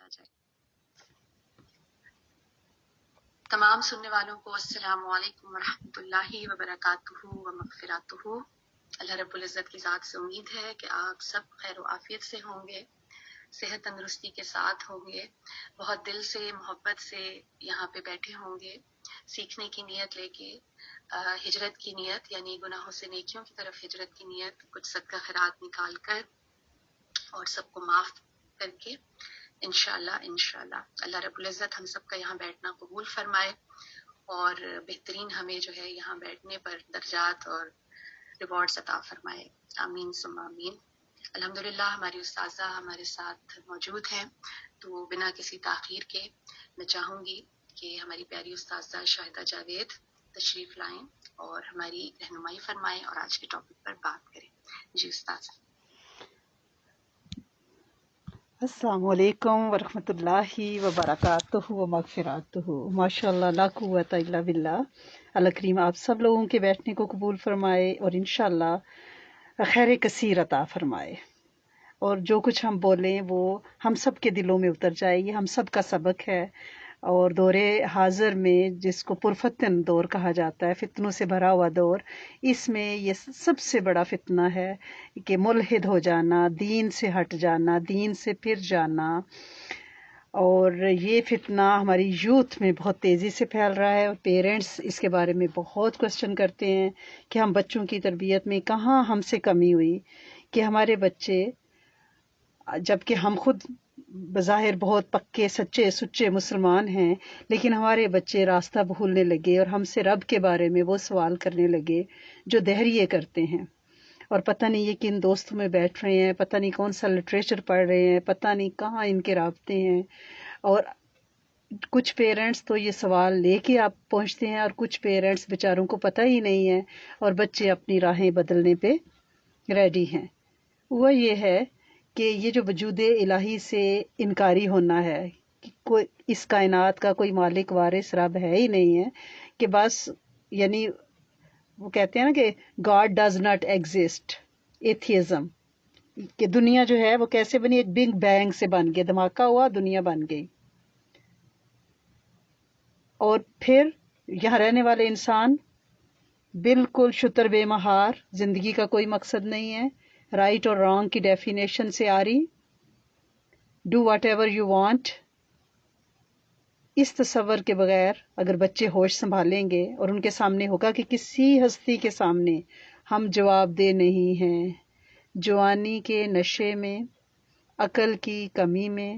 جائے۔ تمام سننے والوں کو السلام علیکم ورحمۃ اللہ وبرکاتہ و مغفراتہ۔ اللہ رب العزت کی ذات سے امید ہے کہ آپ سب خیر و عافیت سے ہوں گے، صحت تندرستی کے ساتھ ہوں گے، بہت دل سے محبت سے یہاں پہ بیٹھے ہوں گے، سیکھنے کی نیت لے کے، ہجرت کی نیت یعنی گناہوں سے نیکیوں کی طرف ہجرت کی نیت، کچھ صدقہ خیرات نکال کر اور سب کو معاف کر کے انشاءاللہ اللہ رب العزت ہم سب کا یہاں بیٹھنا قبول فرمائے اور بہترین ہمیں جو ہے یہاں بیٹھنے پر درجات اور ریوارڈز عطا فرمائے، آمین ثم آمین۔ الحمدللہ ہماری استاذہ ہمارے ساتھ موجود ہیں، تو بنا کسی تاخیر کے میں چاہوں گی کہ ہماری پیاری استاذہ شاہدہ جاوید تشریف لائیں اور ہماری رہنمائی فرمائیں اور آج کے ٹاپک پر بات کریں۔ جی استاذہ۔ السلام علیکم ورحمۃ اللہ وبرکاتہ و مغفراتہ۔ ماشاء اللہ لا قوت الا باللہ۔ اللہ کریم آپ سب لوگوں کے بیٹھنے کو قبول فرمائے اور انشاءاللہ خیر کثیر عطا فرمائے، اور جو کچھ ہم بولیں وہ ہم سب کے دلوں میں اتر جائے۔ یہ ہم سب کا سبق ہے، اور دور حاضر میں جس کو پرفتن دور کہا جاتا ہے، فتنوں سے بھرا ہوا دور، اس میں یہ سب سے بڑا فتنہ ہے کہ ملحد ہو جانا، دین سے ہٹ جانا، دین سے پھر جانا۔ اور یہ فتنہ ہماری یوتھ میں بہت تیزی سے پھیل رہا ہے، اور پیرنٹس اس کے بارے میں بہت کوشچن کرتے ہیں کہ ہم بچوں کی تربیت میں کہاں ہم سے کمی ہوئی، کہ ہمارے بچے، جبکہ ہم خود بظاہر بہت پکے سچے سچے مسلمان ہیں، لیکن ہمارے بچے راستہ بھولنے لگے اور ہم سے رب کے بارے میں وہ سوال کرنے لگے جو دہریے کرتے ہیں، اور پتہ نہیں یہ کن دوستوں میں بیٹھ رہے ہیں، پتہ نہیں کون سا لٹریچر پڑھ رہے ہیں، پتہ نہیں کہاں ان کے رابطے ہیں۔ اور کچھ پیرنٹس تو یہ سوال لے کے آپ پہنچتے ہیں، اور کچھ پیرنٹس بیچاروں کو پتہ ہی نہیں ہے، اور بچے اپنی راہیں بدلنے پہ ریڈی ہیں۔ وہ یہ ہے کہ یہ جو وجود الہی سے انکاری ہونا ہے کہ کوئی اس کائنات کا کوئی مالک وارث رب ہے ہی نہیں ہے، کہ بس یعنی وہ کہتے ہیں نا کہ God does not exist, atheism, کہ دنیا جو ہے وہ کیسے بنی، ایک بگ بینگ سے بن گئی، دھماکہ ہوا دنیا بن گئی، اور پھر یہاں رہنے والے انسان بالکل شتر بے مہار، زندگی کا کوئی مقصد نہیں ہے، رائٹ اور رانگ کی ڈیفینیشن سے آ رہی، do whatever you want. اس تصور کے بغیر اگر بچے ہوش سنبھالیں گے اور ان کے سامنے ہوگا کہ کسی ہستی کے سامنے ہم جواب دہ نہیں ہیں، جوانی کے نشے میں، عقل کی کمی میں،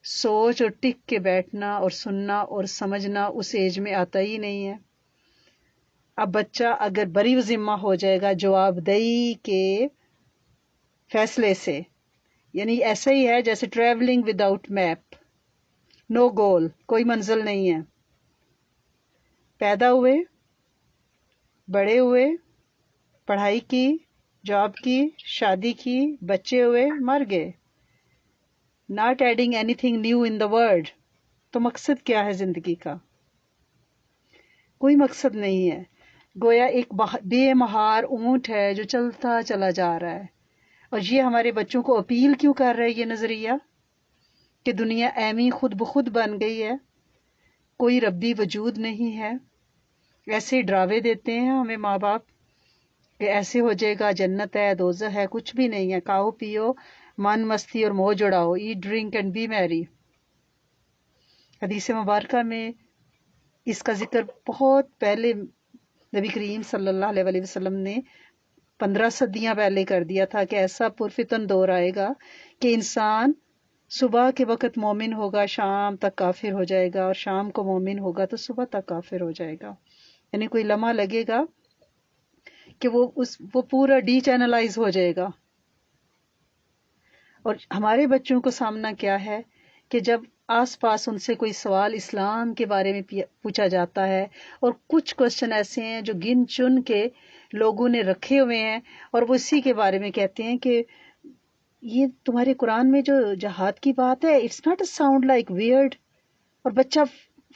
سوچ اور ٹک کے بیٹھنا اور سننا اور سمجھنا اس ایج میں آتا ہی نہیں ہے۔ اب بچہ اگر بری و ذمہ ہو جائے گا جواب دہی کے فیصلے سے، یعنی ایسا ہی ہے جیسے ٹریولنگ وداؤٹ میپ، نو گول، کوئی منزل نہیں ہے۔ پیدا ہوئے، بڑے ہوئے، پڑھائی کی، جاب کی، شادی کی، بچے ہوئے، مر گئے، not adding any thing new in the world. تو مقصد کیا ہے زندگی کا؟ کوئی مقصد نہیں ہے، گویا ایک بے مہار اونٹ ہے جو چلتا چلا جا رہا ہے۔ اور یہ ہمارے بچوں کو اپیل کیوں کر رہا ہے یہ نظریہ کہ دنیا ایمی خود بخود بن گئی ہے، کوئی ربی وجود نہیں ہے۔ ایسے ڈراوے دیتے ہیں ہمیں ماں باپ کہ ایسے ہو جائے گا، جنت ہے، دوزخ ہے، کچھ بھی نہیں ہے، کھاؤ پیو، من مستی اور موج اڑاؤ، ایٹ ڈرنک اینڈ بی میری۔ حدیث مبارکہ میں اس کا ذکر بہت پہلے نبی کریم صلی اللہ علیہ وسلم نے 15 صدیاں پہلے کر دیا تھا کہ ایسا پرفتن دور آئے گا کہ انسان صبح کے وقت مومن ہوگا، شام تک کافر ہو جائے گا، اور شام کو مومن ہوگا تو صبح تک کافر ہو جائے گا۔ یعنی کوئی لمحہ لگے گا کہ وہ پورا ڈی چینلائز ہو جائے گا۔ اور ہمارے بچوں کو سامنا کیا ہے کہ جب آس پاس ان سے کوئی سوال اسلام کے بارے میں پوچھا جاتا ہے، اور کچھ کوشچن ایسے ہیں جو گن چن کے لوگوں نے رکھے ہوئے ہیں، اور وہ اسی کے بارے میں کہتے ہیں کہ یہ تمہارے قرآن میں جو جہاد کی بات ہے، it's not a sound like weird, اور بچہ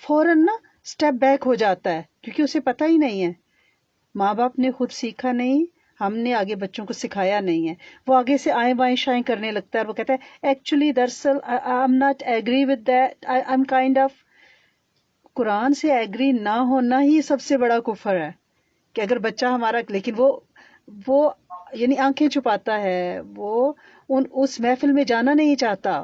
فوراً نا اسٹیپ بیک ہو جاتا ہے کیونکہ اسے پتہ ہی نہیں ہے، ماں باپ نے خود سیکھا نہیں، ہم نے آگے بچوں کو سکھایا نہیں ہے. وہ آگے سے آئیں بائیں شائیں کرنے لگتا ہے اور وہ کہتا ہے ایکچولی دراصل I am not agree with that, I am kind of. قرآن سے ایگری نہ ہونا ہی سب سے بڑا کفر ہے کہ اگر بچہ ہمارا, لیکن وہ یعنی آنکھیں چھپاتا ہے, وہ اس محفل میں جانا نہیں چاہتا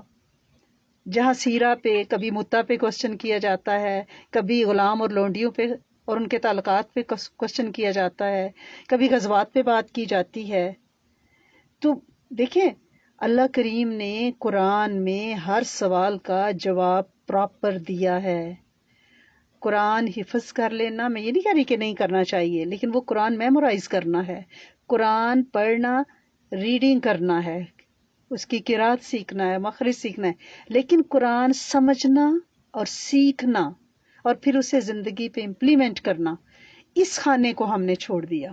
جہاں سیرہ پہ, کبھی متا پہ کوشچن کیا جاتا ہے, کبھی غلام اور لونڈیوں پہ اور ان کے تعلقات پہ کوشچن کیا جاتا ہے, کبھی غزوات پہ بات کی جاتی ہے. تو دیکھیں اللہ کریم نے قرآن میں ہر سوال کا جواب پراپر دیا ہے. قرآن حفظ کر لینا, میں یہ نہیں کہہ رہی کہ نہیں کرنا چاہیے, لیکن وہ قرآن میمورائز کرنا ہے, قرآن پڑھنا, ریڈنگ کرنا ہے, اس کی قرات سیکھنا ہے, مخرج سیکھنا ہے, لیکن قرآن سمجھنا اور سیکھنا اور پھر اسے زندگی پہ امپلیمنٹ کرنا, اس خانے کو ہم نے چھوڑ دیا.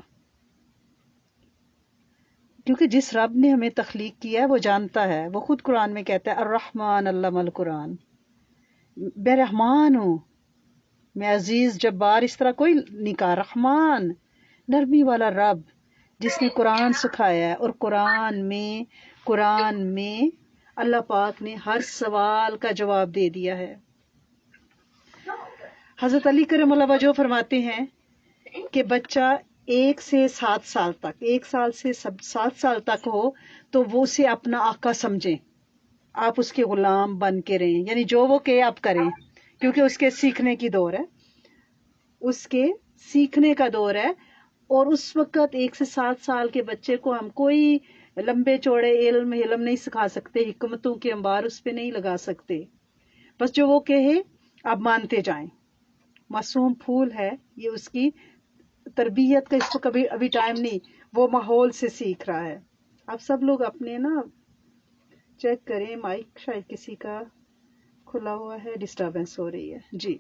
کیونکہ جس رب نے ہمیں تخلیق کیا ہے وہ جانتا ہے, وہ خود قرآن میں کہتا ہے الرحمن علم القرآن, میں رحمان ہوں, میں عزیز جبار, اس طرح کوئی نہیں کہا. رحمان نرمی والا رب جس نے قرآن سکھایا ہے, اور قرآن میں اللہ پاک نے ہر سوال کا جواب دے دیا ہے. حضرت علی کرم اللہ وجہ فرماتے ہیں کہ بچہ 1 سے 7 سال تک, 1 سال سے 7 سال تک ہو تو وہ اسے اپنا آقا سمجھیں, آپ اس کے غلام بن کے رہیں, یعنی جو وہ کہ آپ کریں, کیونکہ اس کے سیکھنے کی دور ہے, اس کے سیکھنے کا دور ہے. اور اس وقت 1 سے 7 سال کے بچے کو ہم کوئی لمبے چوڑے علم نہیں سکھا سکتے, حکمتوں کے انبار اس پہ نہیں لگا سکتے. بس جو وہ کہے آپ مانتے جائیں. معصوم پھول ہے, یہ اس کی تربیت کا اس کو کبھی ابھی ٹائم نہیں, وہ ماحول سے سیکھ رہا ہے. آپ سب لوگ اپنے نا چیک کریں, مائک شاید کسی کا کھلا ہوا ہے, ڈسٹربنس ہو رہی ہے جی.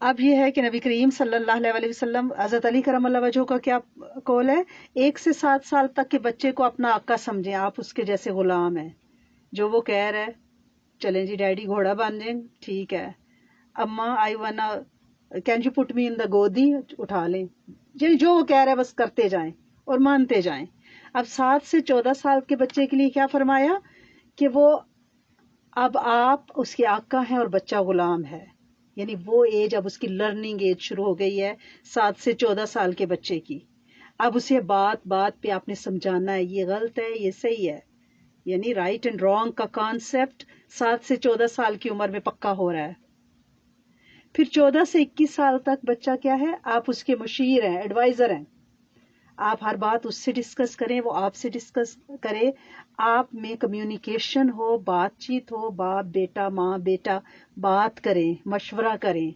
اب یہ ہے کہ نبی کریم صلی اللہ علیہ وسلم, حضرت علی کرم اللہ وجہ کا کیا قول ہے, 1 سے 7 سال تک کے بچے کو اپنا آقا سمجھیں, آپ اس کے جیسے غلام ہیں, جو وہ کہہ رہے چلیں جی ڈیڈی گھوڑا باندھیں, ٹھیک ہے, اماں آئی وانا کین یو پٹ می ان دا گودی, اٹھا لیں, جو وہ کہہ رہے بس کرتے جائیں اور مانتے جائیں. اب 7 سے 14 سال کے بچے کے لیے کیا فرمایا کہ وہ اب آپ اس کے آقا ہیں اور بچہ غلام ہے, یعنی وہ ایج, اب اس کی لرننگ ایج شروع ہو گئی ہے 7 سے 14 سال کے بچے کی. اب اسے بات پہ آپ نے سمجھانا ہے, یہ غلط ہے یہ صحیح ہے, یعنی رائٹ اینڈ رانگ کا کانسیپٹ 7 سے 14 سال کی عمر میں پکا ہو رہا ہے. پھر 14 سے 21 سال تک بچہ کیا ہے, آپ اس کے مشیر ہیں, ایڈوائزر ہیں, آپ ہر بات اس سے ڈسکس کریں, وہ آپ سے ڈسکس کرے, آپ میں کمیونیکیشن ہو, بات چیت ہو, باپ بیٹا, ماں بیٹا بات کریں, مشورہ کریں,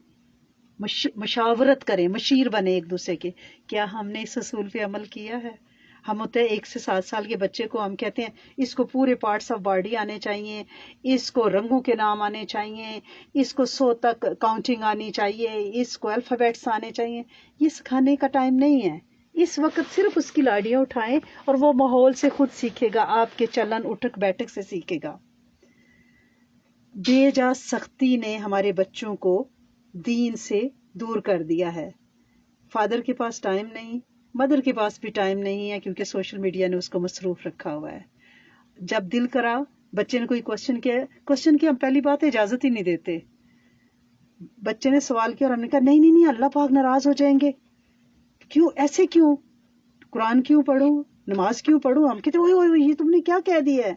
مشاورت کریں, مشیر بنے ایک دوسرے کے. کیا ہم نے اس اصول پہ عمل کیا ہے؟ ہم ہوتے ہیں 1 سے 7 سال کے بچے کو ہم کہتے ہیں اس کو پورے پارٹس آف باڈی آنے چاہیے, اس کو رنگوں کے نام آنے چاہیے, اس کو 100 تک کاؤنٹنگ آنی چاہیے, اس کو الفابیٹس آنے چاہیے. یہ سکھانے کا ٹائم نہیں ہے. اس وقت صرف اس کی لاڑیاں اٹھائیں اور وہ ماحول سے خود سیکھے گا, آپ کے چلن اٹھک بیٹھک سے سیکھے گا. بے جا سختی نے ہمارے بچوں کو دین سے دور کر دیا ہے. فادر کے پاس ٹائم نہیں, مدر کے پاس بھی ٹائم نہیں ہے, کیونکہ سوشل میڈیا نے اس کو مصروف رکھا ہوا ہے. جب دل کرا بچے نے کوئی کوشچن کیا, ہم پہلی بات اجازت ہی نہیں دیتے. بچے نے سوال کیا اور ہم نے کہا نہیں اللہ پاک ناراض ہو جائیں گے, کیوں ایسے, کیوں قرآن کیوں پڑھوں, نماز کیوں پڑھوں. ہم کہتے اوہ یہ تم نے کیا کہہ دیا ہے.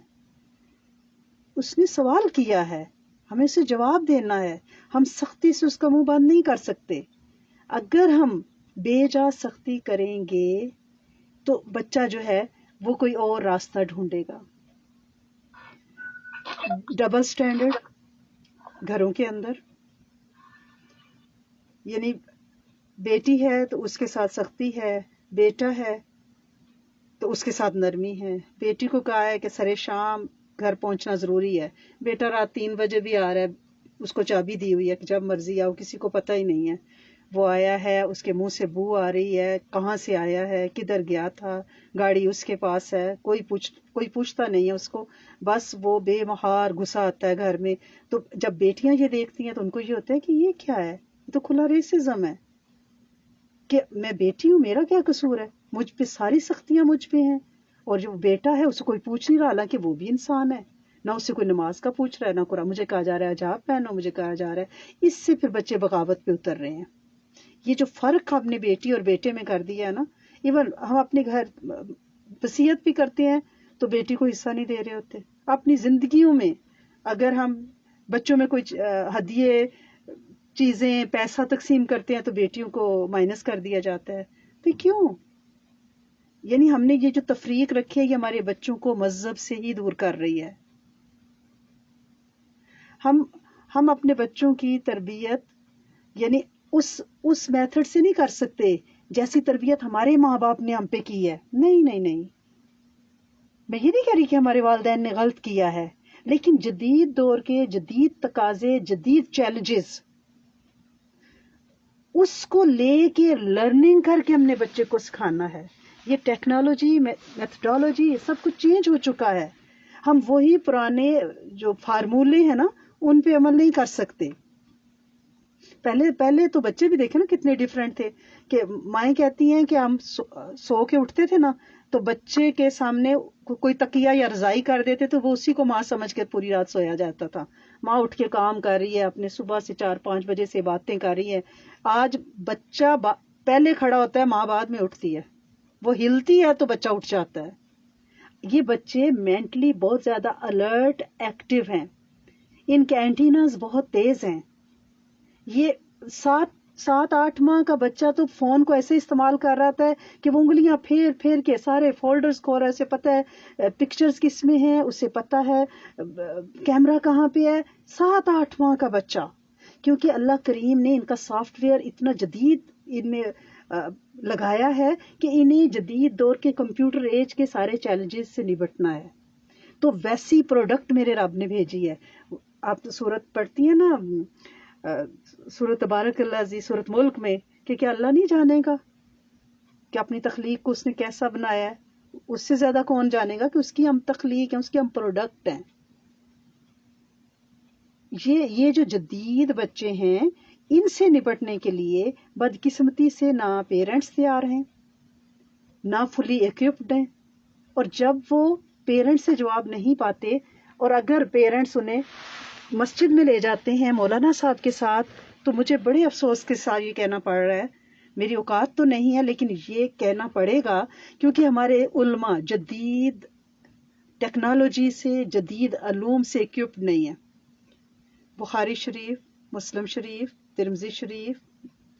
اس نے سوال کیا ہے, ہمیں اسے جواب دینا ہے, ہم سختی سے اس کا منہ بند نہیں کر سکتے. اگر ہم بے جا سختی کریں گے تو بچہ جو ہے وہ کوئی اور راستہ ڈھونڈے گا. ڈبل سٹینڈرڈ گھروں کے اندر, یعنی بیٹی ہے تو اس کے ساتھ سختی ہے, بیٹا ہے تو اس کے ساتھ نرمی ہے. بیٹی کو کہا ہے کہ سرے شام گھر پہنچنا ضروری ہے, بیٹا رات 3 بجے بھی آ رہا ہے, اس کو چابی دی ہوئی ہے کہ جب مرضی آؤ, کسی کو پتہ ہی نہیں ہے. وہ آیا ہے, اس کے منہ سے بو آ رہی ہے, کہاں سے آیا ہے, کدھر گیا تھا, گاڑی اس کے پاس ہے, کوئی پوچھتا نہیں ہے اس کو, بس وہ بے مہار گھسا آتا ہے گھر میں. تو جب بیٹیاں یہ دیکھتی ہیں تو ان کو یہ ہوتا ہے کہ یہ کیا ہے, یہ تو کھلا ریسزم ہے, کہ میں بیٹی ہوں, میرا کیا قصور ہے, مجھ پہ ساری سختیاں مجھ پہ ہیں، اور جو بیٹا ہے اسے کوئی پوچھ نہیں رہا، حالانکہ وہ بھی انسان ہے، نہ اسے کوئی نماز کا پوچھ رہا ہے، نہ قرآن، مجھے کہا جا رہا ہے حجاب پہنو، مجھے کہا جا رہا ہے۔ اس سے پھر بچے بغاوت پہ اتر رہے ہیں۔ یہ جو فرق اپنے بیٹی اور بیٹے میں کر دیا ہے نا، ایون ہم اپنے گھر وصیت بھی کرتے ہیں تو بیٹی کو حصہ نہیں دے رہے ہوتے۔ اپنی زندگیوں میں اگر ہم بچوں میں کوئی ہدیے، چیزیں، پیسہ تقسیم کرتے ہیں تو بیٹیوں کو مائنس کر دیا جاتا ہے۔ تو کیوں؟ یعنی ہم نے یہ جو تفریق رکھی ہے یہ ہمارے بچوں کو مذہب سے ہی دور کر رہی ہے۔ ہم اپنے بچوں کی تربیت یعنی اس میتھڈ سے نہیں کر سکتے جیسی تربیت ہمارے ماں باپ نے ہم پہ کی ہے۔ نہیں نہیں نہیں، میں یہ نہیں کہہ رہی کہ ہمارے والدین نے غلط کیا ہے، لیکن جدید دور کے جدید تقاضے، جدید چیلنجز، اس کو لے کے لرننگ کر کے ہم نے بچے کو سکھانا ہے۔ یہ ٹیکنالوجی، میتھڈالوجی، یہ سب کچھ چینج ہو چکا ہے۔ ہم وہی پرانے جو فارمولے ہیں نا ان پہ عمل نہیں کر سکتے۔ پہلے تو بچے بھی دیکھیں نا کتنے ڈیفرنٹ تھے، کہ مائیں کہتی ہیں کہ ہم سو کے اٹھتے تھے نا تو بچے کے سامنے کوئی تکیہ یا رضائی کر دیتے تو وہ اسی کو ماں سمجھ کے پوری رات سویا جاتا تھا۔ ماں اٹھ کے کام کر رہی ہے، اپنے صبح سے 4-5 بجے سے باتیں کر رہی ہے۔ آج بچہ پہلے کھڑا ہوتا ہے، ماں بعد میں اٹھتی ہے، وہ ہلتی ہے تو بچہ اٹھ جاتا ہے۔ یہ بچے مینٹلی بہت زیادہ الرٹ، ایکٹیو ہیں، ان کے اینٹیناز بہت تیز ہیں۔ یہ 7-8 ماہ کا بچہ تو فون کو ایسے استعمال کر رہا ہے کہ وہ انگلیاں پھیر پھیر کے سارے فولڈرز کھول رہا ہے، اسے پتہ ہے پکچرز کس میں ہیں، اسے پتہ ہے کیمرہ کہاں پہ ہے۔ 7-8 ماہ کا بچہ، کیونکہ اللہ کریم نے ان کا سافٹ ویئر اتنا جدید ان میں لگایا ہے کہ انہیں جدید دور کے کمپیوٹر ایج کے سارے چیلنجز سے نبٹنا ہے۔ تو ویسی پروڈکٹ میرے رب نے بھیجی ہے۔ آپ سورت پڑھتی ہیں نا، سورت تبارک اللہ عزیز، سورت ملک میں، کہ کیا اللہ نہیں جانے گا کہ اپنی تخلیق کو اس نے کیسا بنایا ہے؟ اس سے زیادہ کون جانے گا کہ اس کی ہم تخلیق ہیں، اس کی ہم پروڈکٹ ہیں۔ یہ جو جدید بچے ہیں ان سے نپٹنے کے لیے بدقسمتی سے نہ پیرنٹس تیار ہیں، نہ فلی ایکوپڈ ہیں، اور جب وہ پیرنٹس سے جواب نہیں پاتے، اور اگر پیرنٹس انہیں مسجد میں لے جاتے ہیں مولانا صاحب کے ساتھ، تو مجھے بڑے افسوس کے ساتھ یہ کہنا پڑ رہا ہے، میری اوقات تو نہیں ہے لیکن یہ کہنا پڑے گا، کیونکہ ہمارے علماء جدید ٹیکنالوجی سے، جدید علوم سے ایکوپڈ نہیں ہیں۔ بخاری شریف، مسلم شریف، ترمذی شریف،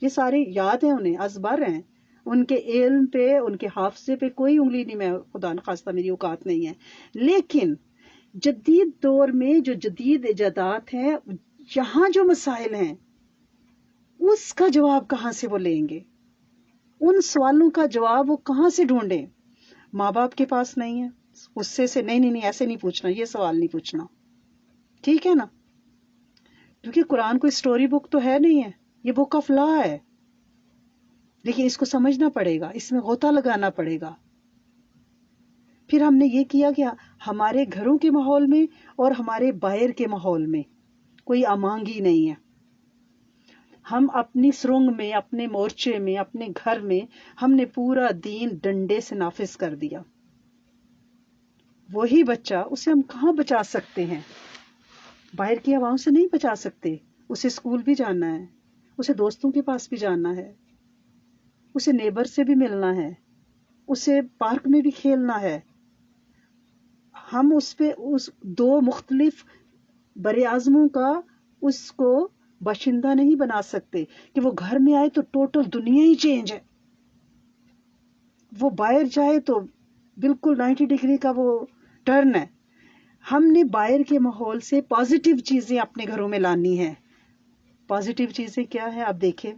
یہ سارے یاد ہیں، انہیں ازبر ہیں، ان کے علم پہ، ان کے حافظے پہ کوئی انگلی نہیں، میں خدا نخواستہ میری اوقات نہیں ہے۔ لیکن جدید دور میں جو جدید ایجادات ہیں، یہاں جو مسائل ہیں اس کا جواب کہاں سے وہ لیں گے؟ ان سوالوں کا جواب وہ کہاں سے ڈھونڈیں؟ ماں باپ کے پاس نہیں ہے۔ غصے سے نہیں ایسے نہیں پوچھنا، یہ سوال نہیں پوچھنا، ٹھیک ہے نا؟ کیونکہ قرآن کوئی سٹوری بک تو ہے نہیں ہے، یہ بک آف لا ہے، لیکن اس کو سمجھنا پڑے گا، اس میں غوطہ لگانا پڑے گا۔ پھر ہم نے یہ کیا کہ ہمارے گھروں کے ماحول میں اور ہمارے باہر کے ماحول میں کوئی امانگی نہیں ہے۔ ہم اپنی سرنگ میں، اپنے مورچے میں، اپنے گھر میں ہم نے پورا دین ڈنڈے سے نافذ کر دیا۔ وہی بچہ، اسے ہم کہاں بچا سکتے ہیں؟ باہر کی ہواؤں سے نہیں بچا سکتے۔ اسے اسکول بھی جانا ہے، اسے دوستوں کے پاس بھی جانا ہے، اسے نیبر سے بھی ملنا ہے، اسے پارک میں بھی کھیلنا ہے۔ ہم اس پہ اس دو مختلف بر اعظموں کا اس کو باشندہ نہیں بنا سکتے کہ وہ گھر میں آئے تو ٹوٹل دنیا ہی چینج ہے، وہ باہر جائے تو بالکل 90 ڈگری کا وہ ٹرن ہے۔ ہم نے باہر کے ماحول سے پازیٹیو چیزیں اپنے گھروں میں لانی ہیں۔ پازیٹیو چیزیں کیا ہے؟ آپ دیکھیں،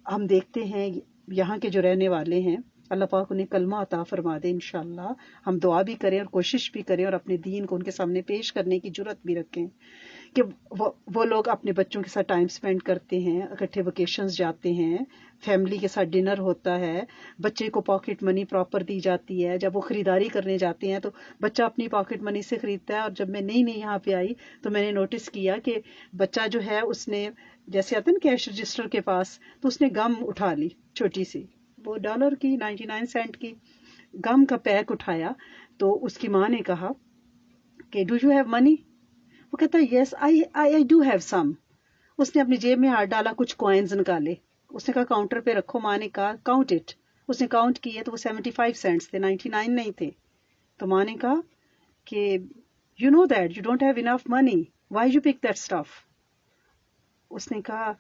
ہم دیکھتے ہیں یہاں کے جو رہنے والے ہیں، اللہ پاک انہیں کلمہ عطا فرما دے انشاءاللہ۔ ہم دعا بھی کریں اور کوشش بھی کریں اور اپنے دین کو ان کے سامنے پیش کرنے کی جرت بھی رکھیں کہ وہ لوگ اپنے بچوں کے ساتھ ٹائم سپینڈ کرتے ہیں، اکٹھے ویکیشنز جاتے ہیں، فیملی کے ساتھ ڈنر ہوتا ہے، بچے کو پاکٹ منی پراپر دی جاتی ہے۔ جب وہ خریداری کرنے جاتے ہیں تو بچہ اپنی پاکٹ منی سے خریدتا ہے، اور جب میں نئی یہاں پہ آئی تو میں نے نوٹس کیا کہ بچہ جو ہے اس نے، جیسے آتے ہیں نا کیش رجسٹر کے پاس، تو اس نے گم اٹھا لی چھوٹی سی، وہ $1 کی 99 سینٹ کی گم کا پیک اٹھایا تو اس کی ماں نے کہا کہ ڈو یو ہیو منی؟ وہ کہتا ہے یس آئی ڈو ہیو سم. اس نے اپنی جیب میں ہاتھ ڈالا, کچھ کوائنز نکالے, اس نے کہا کاؤنٹر پہ رکھو. ماں نے کہا کاؤنٹ اٹ. اس نے کاؤنٹ کیے تو وہ 75 سینٹس تھے, 99 نہیں تھے. تو ماں نے کہا کہ you know that you don't have enough money, why you pick that stuff. اس نے کہا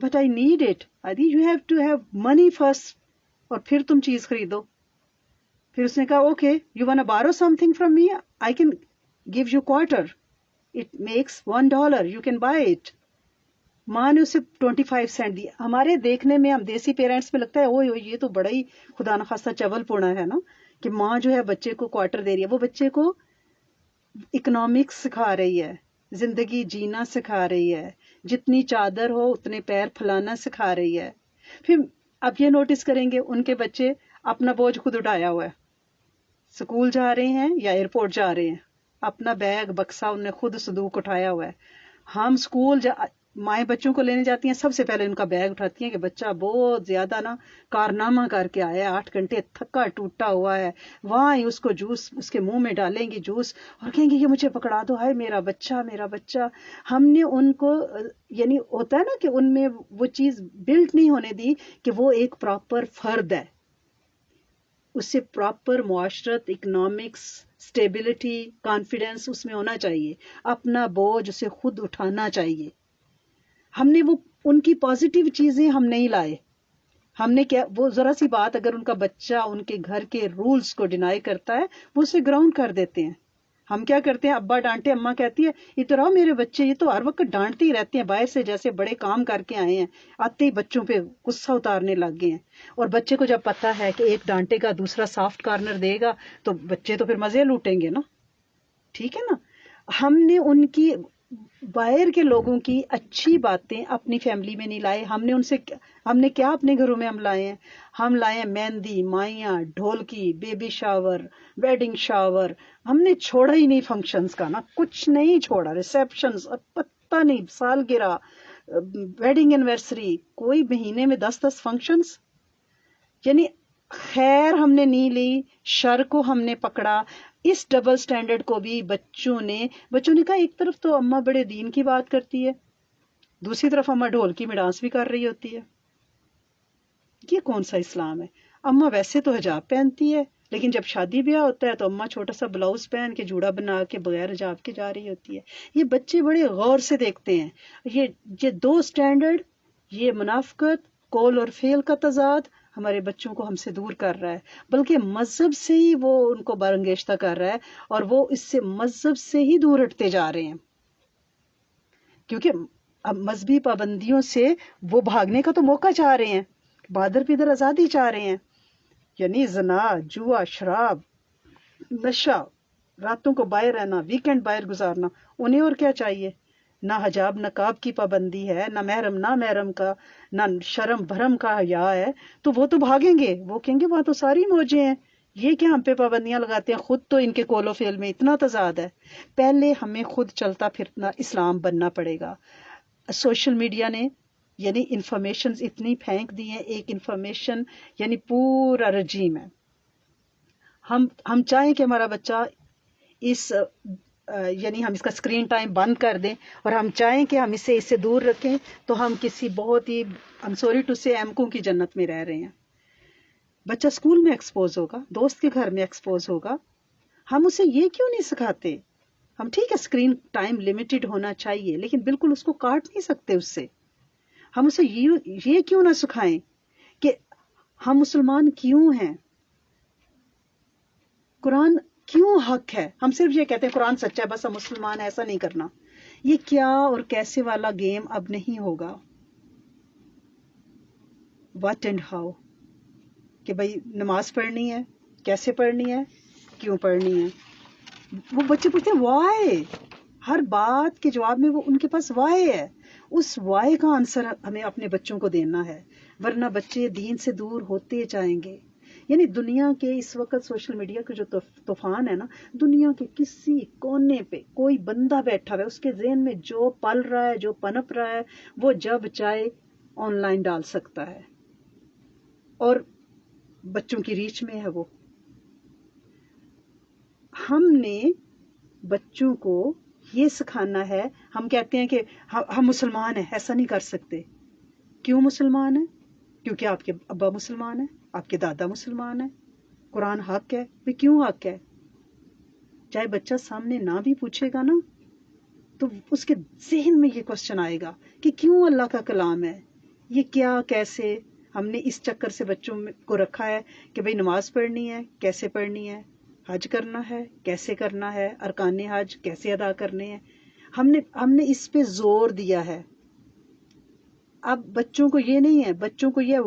بٹ آئی نیڈ اٹ. آدی you have to have money first, اور پھر تم چیز خریدو. پھر اس نے کہا okay you want borrow something from me, I can give you quarter, it makes $1, you can buy it. ماں نے اسے 25 سینٹ دی. ہمارے دیکھنے میں, ہم دیسی پیرنٹس میں لگتا ہے اوہ یہ تو بڑا ہی خدا نخواستہ چول پونا ہے نا, کہ ماں جو ہے بچے کو کوارٹر دے رہی ہے. وہ بچے کو اکنامکس سکھا رہی ہے, زندگی جینا سکھا رہی ہے, جتنی چادر ہو اتنے پیر پھیلانا سکھا رہی ہے. پھر اب یہ نوٹس کریں گے ان کے بچے اپنا بوجھ خود اٹھایا ہوا ہے, اسکول جا رہے ہیں یا ایئرپورٹ جا رہے ہیں, اپنا بیگ بکسا انہوں نے خود صندوق اٹھایا ہوا ہے. ہم اسکول مائیں بچوں کو لینے جاتی ہیں, سب سے پہلے ان کا بیگ اٹھاتی ہیں کہ بچہ بہت زیادہ نا کارنامہ کر کے آیا ہے, 8 گھنٹے تھکا ٹوٹا ہوا ہے. وہاں ہی اس کو جوس اس کے منہ میں ڈالیں گے جوس, اور کہیں گے یہ مجھے پکڑا دو, ہائے میرا بچہ میرا بچہ. ہم نے ان کو یعنی ہوتا ہے نا کہ ان میں وہ چیز بلڈ نہیں ہونے دی کہ وہ ایک پراپر فرد ہے, اس سے پراپر معاشرت, اکنامکس, اسٹیبلٹی, کانفیڈینس اس میں ہونا چاہیے. اپنا بوجھ اسے خود اٹھانا چاہیے. ہم نے وہ ان کی پازیٹیو چیزیں ہم نہیں لائے. ہم نے کیا, وہ ذرا سی بات اگر ان کا بچہ ان کے گھر کے رولز کو ڈینائی کرتا ہے وہ اسے گراؤنڈ کر دیتے ہیں. ہم کیا کرتے ہیں, ابا ڈانٹے, اماں کہتی ہے ادھر آؤ میرے بچے, یہ تو ہر وقت ڈانٹتے ہی رہتے ہیں, باہر سے جیسے بڑے کام کر کے آئے ہیں, آتے ہی بچوں پہ غصہ اتارنے لگ گئے ہیں. اور بچے کو جب پتا ہے کہ ایک ڈانٹے گا دوسرا سافٹ کارنر دے گا تو بچے تو پھر مزے لوٹیں گے نا, ٹھیک ہے نا. ہم نے ان کی باہر کے لوگوں کی اچھی باتیں اپنی فیملی میں نہیں لائے. ہم نے کیا اپنے گھروں میں ہم لائے ہیں, ہم لائے ہیں مہندی, مائیاں, ڈھولکی, بیبی شاور, ویڈنگ شاور. ہم نے چھوڑا ہی نہیں فنکشنز کا نا, کچھ نہیں چھوڑا. ریسیپشنز, پتہ نہیں, سالگرہ, ویڈنگ اینیورسری, کوئی مہینے میں 10 فنکشنز. یعنی خیر ہم نے نہیں لی, شر کو ہم نے پکڑا. اس ڈبل سٹینڈرڈ کو بھی بچوں نے کہا ایک طرف تو اماں بڑے دین کی بات کرتی ہے, دوسری طرف اماں ڈھولکی میں ڈانس بھی کر رہی ہوتی ہے. یہ کون سا اسلام ہے؟ اماں ویسے تو حجاب پہنتی ہے لیکن جب شادی بیاہ ہوتا ہے تو اماں چھوٹا سا بلاؤز پہن کے جوڑا بنا کے بغیر حجاب کے جا رہی ہوتی ہے. یہ بچے بڑے غور سے دیکھتے ہیں. یہ 2 سٹینڈرڈ, یہ منافقت, قول اور فعل کا تضاد ہمارے بچوں کو ہم سے دور کر رہا ہے, بلکہ مذہب سے ہی وہ ان کو برانگیختہ کر رہا ہے, اور وہ اس سے مذہب سے ہی دور ہٹتے جا رہے ہیں. کیونکہ اب مذہبی پابندیوں سے وہ بھاگنے کا تو موقع چاہ رہے ہیں, بادر پیدر آزادی چاہ رہے ہیں. یعنی زنا, جوا, شراب, نشہ, راتوں کو باہر رہنا, ویکینڈ باہر گزارنا, انہیں اور کیا چاہیے؟ نہ حجاب نقاب کی پابندی ہے, نہ محرم نہ محرم کا, نہ شرم بھرم کا حیا ہے, تو وہ تو بھاگیں گے. وہ کہیں گے وہاں تو ساری موجیں ہیں, یہ کیا ہم پہ پابندیاں لگاتے ہیں, خود تو ان کے قول و فعل میں اتنا تضاد ہے. پہلے ہمیں خود چلتا پھرنا اسلام بننا پڑے گا. سوشل میڈیا نے یعنی انفارمیشن اتنی پھینک دی ہیں, ایک انفارمیشن یعنی پورا رجیم ہے. ہم چاہیں کہ ہمارا بچہ یعنی ہم اس کا اسکرین ٹائم بند کر دیں, اور ہم چاہیں کہ ہم اس سے دور رکھیں, تو ہم کسی بہت ہی سوری ٹو سے ایمکوں کی جنت میں رہ رہے ہیں. بچہ اسکول میں ایکسپوز ہوگا, دوست کے گھر میں ایکسپوز ہوگا, ہم اسے یہ کیوں نہیں سکھاتے؟ ہم ٹھیک ہے اسکرین ٹائم لمیٹڈ ہونا چاہیے, لیکن بالکل اس کو کاٹ نہیں سکتے اس سے. ہم اسے یہ کیوں نہ سکھائیں کہ ہم مسلمان کیوں ہیں, قرآن کیوں حق ہے. ہم صرف یہ کہتے ہیں قرآن سچا ہے بس ہم مسلمان, ایسا نہیں کرنا. یہ کیا اور کیسے والا گیم اب نہیں ہوگا. واٹ اینڈ ہاؤ, کہ بھائی نماز پڑھنی ہے, کیسے پڑھنی ہے, کیوں پڑھنی ہے. وہ بچے پوچھتے ہیں وائی, ہر بات کے جواب میں وہ ان کے پاس وائی ہے. اس وائی کا آنسر ہمیں اپنے بچوں کو دینا ہے, ورنہ بچے دین سے دور ہوتے جائیں گے. یعنی دنیا کے اس وقت سوشل میڈیا کا جو طوفان ہے نا, دنیا کے کسی کونے پہ کوئی بندہ بیٹھا ہوا ہے, اس کے ذہن میں جو پل رہا ہے, جو پنپ رہا ہے, وہ جب چاہے آن لائن ڈال سکتا ہے. اور بچوں کی ریچ میں ہے وہ. ہم نے بچوں کو یہ سکھانا ہے. ہم کہتے ہیں کہ ہم مسلمان ہیں، ایسا نہیں کر سکتے. کیوں مسلمان ہیں؟ کیونکہ آپ کے ابا مسلمان ہیں، آپ کے دادا مسلمان ہیں، قرآن حق ہے. بھی کیوں حق ہے؟ چاہے بچہ سامنے نہ بھی پوچھے گا نا تو اس کے ذہن میں یہ کوشچن آئے گا کہ کیوں اللہ کا کلام ہے، یہ کیا، کیسے. ہم نے اس چکر سے بچوں کو رکھا ہے کہ بھئی نماز پڑھنی ہے، کیسے پڑھنی ہے، حج کرنا ہے، کیسے کرنا ہے، ارکان حج کیسے ادا کرنے ہیں. ہم نے اس پہ زور دیا ہے. اب بچوں کو یہ نہیں ہے، بچوں کو یہ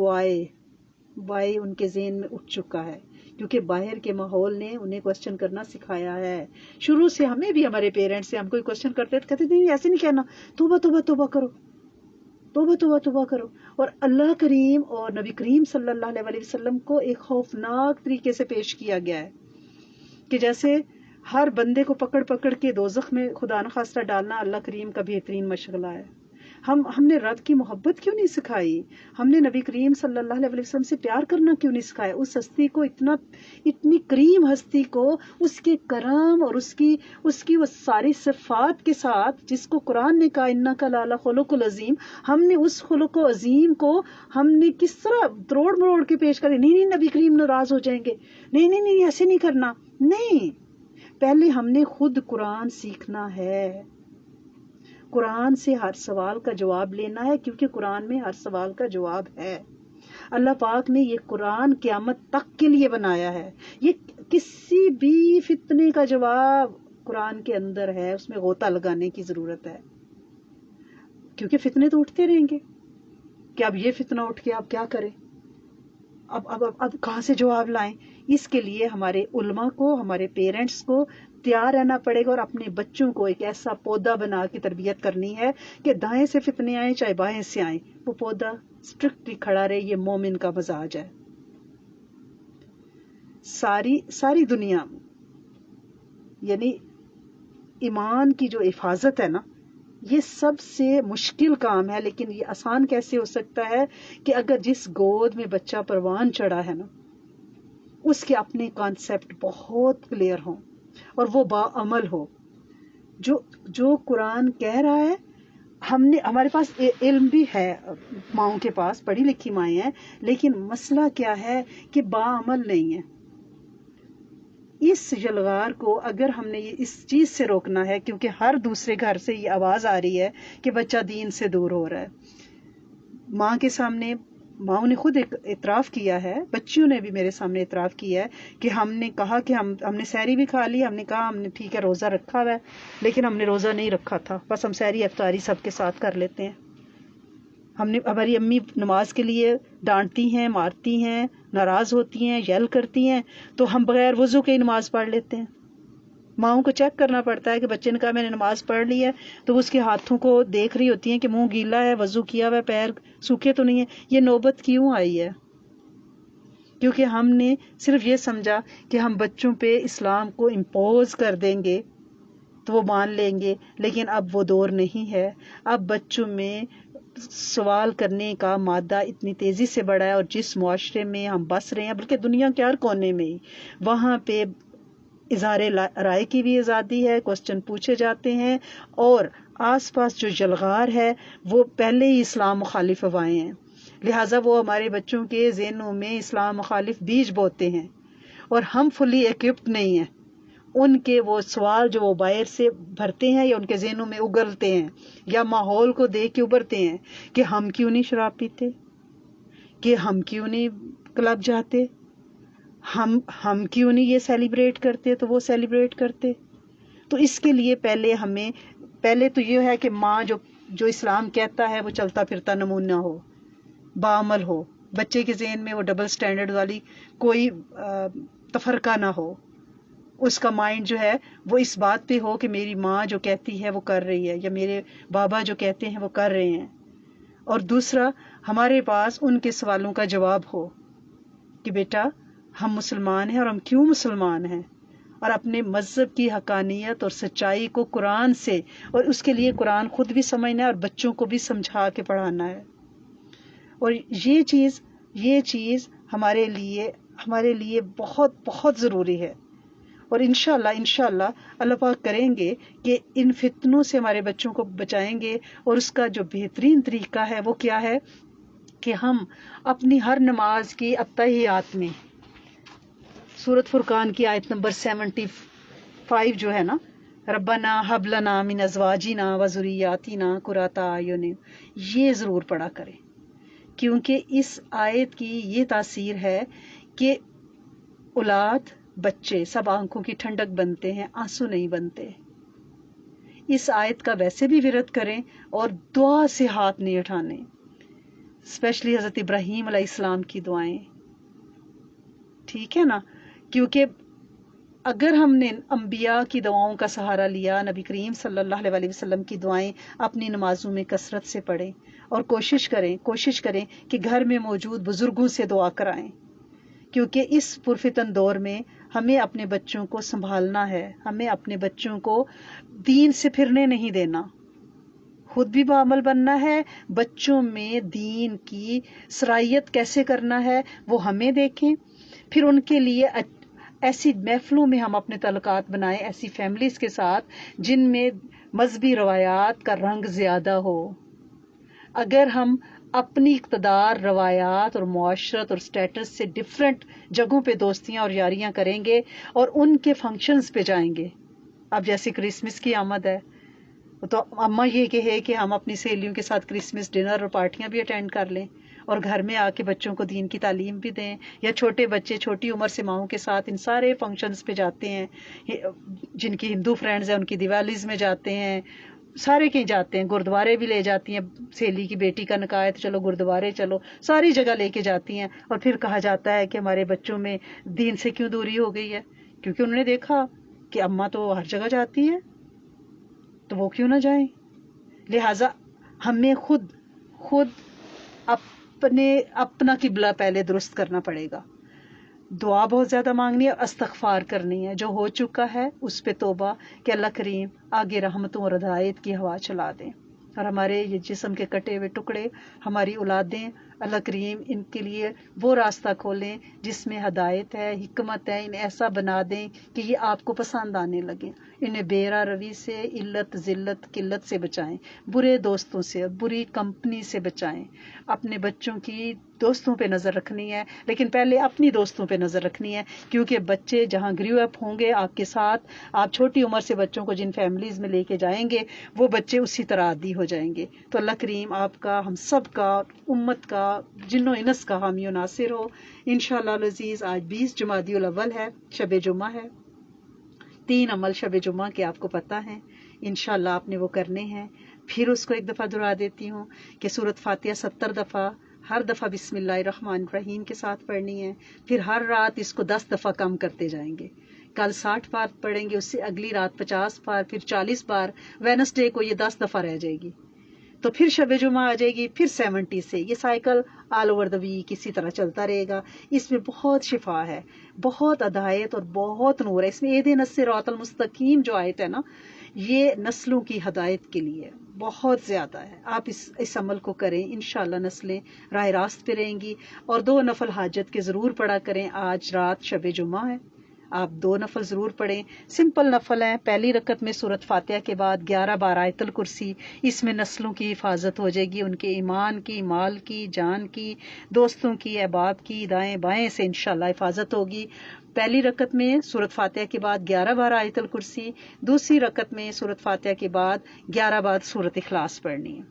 وائے ان کے ذہن میں اٹھ چکا ہے، کیونکہ باہر کے ماحول نے انہیں کوشچن کرنا سکھایا ہے. شروع سے ہمیں بھی ہمارے پیرنٹس سے ہم کوئی کوشچن کرتے تھے، کہتے نہیں ایسے نہیں کہنا، توبہ توبہ توبہ کرو، توبہ توبہ توبہ کرو. اور اللہ کریم اور نبی کریم صلی اللہ علیہ وسلم کو ایک خوفناک طریقے سے پیش کیا گیا ہے کہ جیسے ہر بندے کو پکڑ پکڑ کے دوزخ میں خدا نخواستہ ڈالنا اللہ کریم کا بہترین مشغلہ ہے. ہم نے رب کی محبت کیوں نہیں سکھائی؟ ہم نے نبی کریم صلی اللہ علیہ وسلم سے پیار کرنا کیوں نہیں سکھایا؟ اس ہستی کو اتنی کریم ہستی کو، اس کے کرم اور اس کی وہ ساری صفات کے ساتھ جس کو قرآن نے کہا انک لعلی خلق العظیم، ہم نے اس خلق و عظیم کو ہم نے کس طرح تروڑ مروڑ کے پیش کرے. نہیں نبی کریم ناراض ہو جائیں گے، نہیں ایسے نہیں کرنا. نہیں، پہلے ہم نے خود قرآن سیکھنا ہے، قرآن سے ہر سوال کا جواب لینا ہے، کیونکہ قرآن میں ہر سوال کا جواب ہے. اللہ پاک نے یہ قرآن قیامت تک کے لیے بنایا ہے. یہ کسی بھی فتنے کا جواب قرآن کے اندر ہے، اس میں غوطہ لگانے کی ضرورت ہے، کیونکہ فتنے تو اٹھتے رہیں گے کہ اب یہ فتنہ اٹھ کے اب کیا کریں، اب کہاں سے جواب لائیں. اس کے لیے ہمارے علماء کو، ہمارے پیرنٹس کو تیار رہنا پڑے گا اور اپنے بچوں کو ایک ایسا پودا بنا کے تربیت کرنی ہے کہ دائیں سے فتنے آئیں چاہے بائیں سے آئیں، وہ پودا اسٹرکٹلی کھڑا رہے. یہ مومن کا مزاج ہے. ساری دنیا یعنی ایمان کی جو حفاظت ہے نا، یہ سب سے مشکل کام ہے، لیکن یہ آسان کیسے ہو سکتا ہے کہ اگر جس گود میں بچہ پروان چڑھا ہے نا، اس کے اپنے کانسیپٹ بہت کلیئر ہوں اور وہ باعمل ہو. جو قرآن کہہ رہا ہے، ہمارے پاس علم بھی ہے، ماؤں کے پاس پڑھی لکھی مائیں ہیں، لیکن مسئلہ کیا ہے کہ باعمل نہیں ہے. اس یلغار کو اگر ہم نے اس چیز سے روکنا ہے، کیونکہ ہر دوسرے گھر سے یہ آواز آ رہی ہے کہ بچہ دین سے دور ہو رہا ہے. ماں کے سامنے ماؤں نے خود اعتراف کیا ہے، بچیوں نے بھی میرے سامنے اعتراف کیا ہے کہ ہم نے کہا کہ ہم نے سحری بھی کھا لی، ہم نے کہا ہم نے ٹھیک ہے روزہ رکھا ہوا ہے، لیکن ہم نے روزہ نہیں رکھا تھا، بس ہم سحری افطاری سب کے ساتھ کر لیتے ہیں. ہماری امی نماز کے لیے ڈانٹتی ہیں، مارتی ہیں، ناراض ہوتی ہیں، یل کرتی ہیں، تو ہم بغیر وضو کے ہی نماز پڑھ لیتے ہیں. ماؤں کو چیک کرنا پڑتا ہے کہ بچے نے کہا میں نے نماز پڑھ لی ہے، تو وہ اس کے ہاتھوں کو دیکھ رہی ہوتی ہیں کہ منہ گیلا ہے، وضو کیا ہوا ہے، پیر سوکھے تو نہیں ہے. یہ نوبت کیوں آئی ہے؟ کیونکہ ہم نے صرف یہ سمجھا کہ ہم بچوں پہ اسلام کو امپوز کر دیں گے تو وہ مان لیں گے، لیکن اب وہ دور نہیں ہے. اب بچوں میں سوال کرنے کا مادہ اتنی تیزی سے بڑھا ہے، اور جس معاشرے میں ہم بس رہے ہیں، بلکہ دنیا کے ہر کونے میں ہی، وہاں پہ اظہار رائے کی بھی آزادی ہے، کوسچن پوچھے جاتے ہیں، اور آس پاس جو یلغار ہے وہ پہلے ہی اسلام مخالف ہوائے ہیں، لہٰذا وہ ہمارے بچوں کے ذہنوں میں اسلام مخالف بیج بوتے ہیں، اور ہم فلی ایکوپڈ نہیں ہیں. ان کے وہ سوال جو وہ باہر سے بھرتے ہیں یا ان کے ذہنوں میں اگلتے ہیں یا ماحول کو دیکھ کے ابھرتے ہیں کہ ہم کیوں نہیں شراب پیتے، کہ ہم کیوں نہیں کلب جاتے، ہم کیوں نہیں یہ سیلیبریٹ کرتے تو وہ سیلیبریٹ کرتے. تو اس کے لیے پہلے تو یہ ہے کہ ماں جو اسلام کہتا ہے وہ چلتا پھرتا نمونہ ہو، باعمل ہو، بچے کے ذہن میں وہ ڈبل سٹینڈرڈ والی کوئی تفرقہ نہ ہو. اس کا مائنڈ جو ہے وہ اس بات پہ ہو کہ میری ماں جو کہتی ہے وہ کر رہی ہے، یا میرے بابا جو کہتے ہیں وہ کر رہے ہیں. اور دوسرا، ہمارے پاس ان کے سوالوں کا جواب ہو کہ بیٹا ہم مسلمان ہیں اور ہم کیوں مسلمان ہیں، اور اپنے مذہب کی حقانیت اور سچائی کو قرآن سے، اور اس کے لیے قرآن خود بھی سمجھنا ہے اور بچوں کو بھی سمجھا کے پڑھانا ہے. اور یہ چیز ہمارے لیے ہمارے لیے بہت بہت ضروری ہے. اور انشاءاللہ اللہ پاک کریں گے کہ ان فتنوں سے ہمارے بچوں کو بچائیں گے. اور اس کا جو بہترین طریقہ ہے وہ کیا ہے کہ ہم اپنی ہر نماز کی اتحیات میں سورۃ فرقان کی آیت نمبر 75 جو ہے نا، ربنا حب لنا من ازواجنا وذریاتنا قرۃ اعین، یہ ضرور پڑھا کریں. کیونکہ اس آیت کی یہ تاثیر ہے کہ اولاد، بچے سب آنکھوں کی ٹھنڈک بنتے ہیں، آنسو نہیں بنتے. اس آیت کا ویسے بھی ورد کریں اور دعا سے ہاتھ نہیں اٹھانے، اسپیشلی حضرت ابراہیم علیہ السلام کی دعائیں. ٹھیک ہے نا؟ کیونکہ اگر ہم نے انبیاء کی دعاؤں کا سہارا لیا، نبی کریم صلی اللہ علیہ وسلم کی دعائیں اپنی نمازوں میں کثرت سے پڑھیں اور کوشش کریں کہ گھر میں موجود بزرگوں سے دعا کرائیں. کیونکہ اس پرفتن دور میں ہمیں اپنے بچوں کو سنبھالنا ہے، ہمیں اپنے بچوں کو دین سے پھرنے نہیں دینا، خود بھی بعمل بننا ہے. بچوں میں دین کی صلاحیت کیسے کرنا ہے وہ ہمیں دیکھیں، پھر ان کے لیے ایسی محفلوں میں ہم اپنے تعلقات بنائیں، ایسی فیملیز کے ساتھ جن میں مذہبی روایات کا رنگ زیادہ ہو. اگر ہم اپنی اقتدار، روایات اور معاشرت اور سٹیٹس سے ڈیفرنٹ جگہوں پہ دوستیاں اور یاریاں کریں گے اور ان کے فنکشنز پہ جائیں گے، اب جیسے کرسمس کی آمد ہے تو اماں یہ کہے کہ ہم اپنی سہیلیوں کے ساتھ کرسمس ڈنر اور پارٹیاں بھی اٹینڈ کر لیں اور گھر میں آ کے بچوں کو دین کی تعلیم بھی دیں، یا چھوٹے بچے چھوٹی عمر سے ماؤں کے ساتھ ان سارے فنکشنز پہ جاتے ہیں. جن کی ہندو فرینڈز ہیں ان کی دیوالیز میں جاتے ہیں، سارے کہیں جاتے ہیں، گردوارے بھی لے جاتی ہیں. سہیلی کی بیٹی کا نکاح ہے تو چلو گردوارے چلو، ساری جگہ لے کے جاتی ہیں. اور پھر کہا جاتا ہے کہ ہمارے بچوں میں دین سے کیوں دوری ہو گئی ہے؟ کیونکہ انہوں نے دیکھا کہ اماں تو ہر جگہ جاتی ہے تو وہ کیوں نہ جائیں. لہٰذا ہمیں خود اپنا قبلہ پہلے درست کرنا پڑے گا. دعا بہت زیادہ مانگنی ہے، استغفار کرنی ہے، جو ہو چکا ہے اس پہ توبہ، کہ اللہ کریم آگے رحمتوں اور ہدایت کی ہوا چلا دیں. اور ہمارے یہ جسم کے کٹے ہوئے ٹکڑے، ہماری اولادیں، اللہ کریم ان کے لیے وہ راستہ کھولیں جس میں ہدایت ہے، حکمت ہے. انہیں ایسا بنا دیں کہ یہ آپ کو پسند آنے لگیں. انہیں بیرا روی سے، علت ذلت قلت سے بچائیں، برے دوستوں سے، بری کمپنی سے بچائیں. اپنے بچوں کی دوستوں پہ نظر رکھنی ہے، لیکن پہلے اپنی دوستوں پہ نظر رکھنی ہے. کیونکہ بچے جہاں گریو اپ ہوں گے آپ کے ساتھ، آپ چھوٹی عمر سے بچوں کو جن فیملیز میں لے کے جائیں گے وہ بچے اسی طرح عادی ہو جائیں گے. تو اللہ کریم آپ کا، ہم سب کا، امت کا، جن و انس کا حامی و ناصر ہو. انشاءاللہ العزیز آج 20 جمادی الاول ہے، شب جمعہ ہے. 3 عمل شب جمعہ کے آپ کو پتہ ہیں، انشاءاللہ آپ نے وہ کرنے ہیں. پھر اس کو ایک دفعہ دہرا دیتی ہوں کہ سورۃ فاتحہ 70 دفعہ، ہر دفعہ بسم اللہ الرحمن الرحیم کے ساتھ پڑھنی ہے. پھر ہر رات اس کو 10 دفعہ کم کرتے جائیں گے. کل 60 بار پڑھیں گے، اس سے اگلی رات 50 بار، پھر 40 بار. وینسڈے کو یہ 10 دفعہ رہ جائے گی. تو پھر شب جمعہ آ جائے گی، پھر 70 سے. یہ cycle all over the week اسی طرح چلتا رہے گا. اس میں بہت شفا ہے، بہت ہدایت اور بہت نور ہے. اس میں اہدنا الصراط المستقیم جو آیت ہے نا، یہ نسلوں کی ہدایت کے لیے بہت زیادہ ہے. آپ اس عمل کو کریں، انشاءاللہ نسلیں راہ راست پہ رہیں گی. اور 2 نفل حاجت کے ضرور پڑھا کریں. آج رات شب جمعہ ہے، آپ 2 نفل ضرور پڑھیں. سمپل نفل ہیں. پہلی رکعت میں سورۃ فاتحہ کے بعد 11 بار آیت الکرسی. اس میں نسلوں کی حفاظت ہو جائے گی، ان کے ایمان کی، مال کی، جان کی، دوستوں کی، احباب کی، دائیں بائیں سے انشاءاللہ حفاظت ہوگی. پہلی رکعت میں سورۃ فاتحہ کے بعد 11 بار آیت الکرسی. دوسری رکعت میں سورۃ فاتحہ کے بعد 11 بار سورۃ اخلاص پڑھنی ہے.